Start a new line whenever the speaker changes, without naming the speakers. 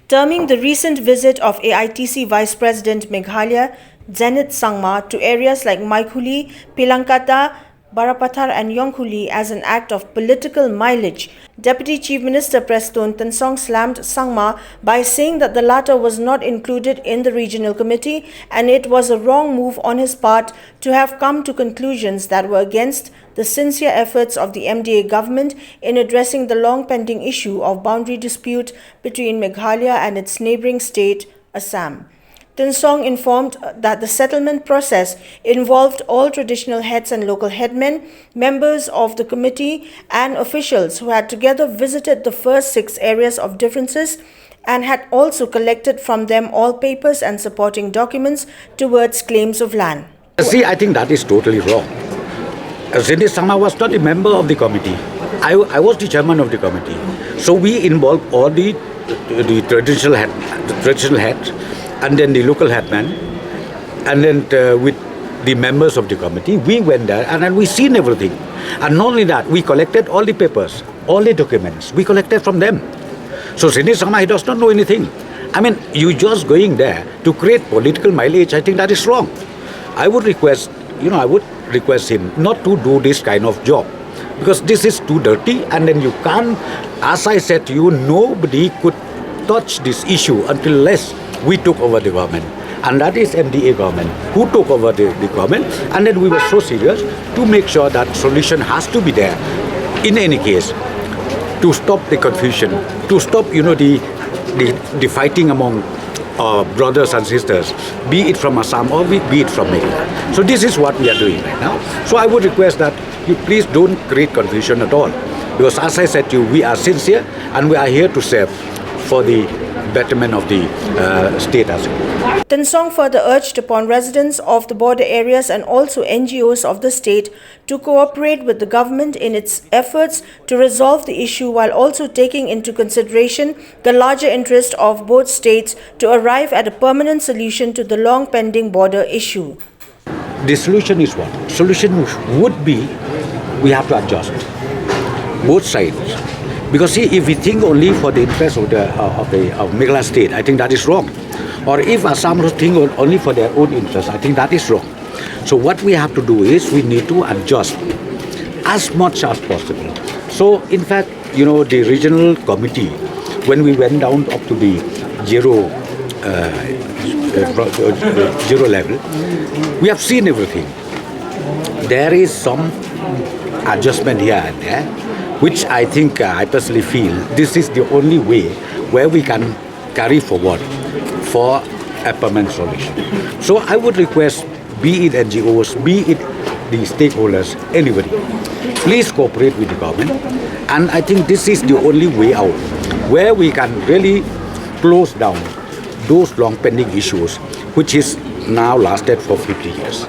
terming the recent visit of AITC Vice President Meghalaya, Zenith Sangma, to areas like Maikhuli, Pillangkata, Barapathar and Iongkhuli as an act of political mileage. Deputy Chief Minister Prestone Tynsong slammed Sangma by saying that the latter was not included in the regional committee and it was a wrong move on his part to have come to conclusions that were against the sincere efforts of the MDA government in addressing the long-pending issue of boundary dispute between Meghalaya and its neighbouring state, Assam. Tynsong informed that the settlement process involved all traditional heads and local headmen, members of the committee and officials who had together visited the first 6 areas of differences and had also collected from them all papers and supporting documents towards claims of land.
See, I think that is totally wrong. Zenith Sangma was not a member of the committee. I was the chairman of the committee. So we involved all the traditional heads, and then the local headman, and then with the members of the committee, we went there and then we seen everything. And not only that, we collected all the papers, all the documents, we collected from them. So Zenith Sangma, he does not know anything. I mean, you just going there to create political mileage, I think that is wrong. I would request him not to do this kind of job, because this is too dirty, and then you can't, as I said to you, nobody could touch this issue unless we took over the government, and that is MDA government who took over the government, and then we were so serious to make sure that solution has to be there in any case, to stop the confusion, to stop the fighting among brothers and sisters, be it from Assam or be it from Meghalaya. So this is what we are doing right now. So I would request that you please don't create confusion at all, because as I said to you, we are sincere and we are here to serve for the betterment of the state as well.
Tynsong further urged upon residents of the border areas and also NGOs of the state to cooperate with the government in its efforts to resolve the issue, while also taking into consideration the larger interest of both states to arrive at a permanent solution to the long-pending border issue.
The solution is what? Solution would be, we have to adjust both sides. Because see, if we think only for the interest of Meghalaya state, I think that is wrong. Or if Assam think only for their own interest, I think that is wrong. So what we have to do is we need to adjust as much as possible. So in fact, the regional committee, when we went down up to the zero level, we have seen everything. There is some adjustment here and there, which I think I personally feel this is the only way where we can carry forward for a permanent solution. So I would request, be it NGOs, be it the stakeholders, anybody, please cooperate with the government. And I think this is the only way out where we can really close down those long pending issues which is now lasted for 50 years.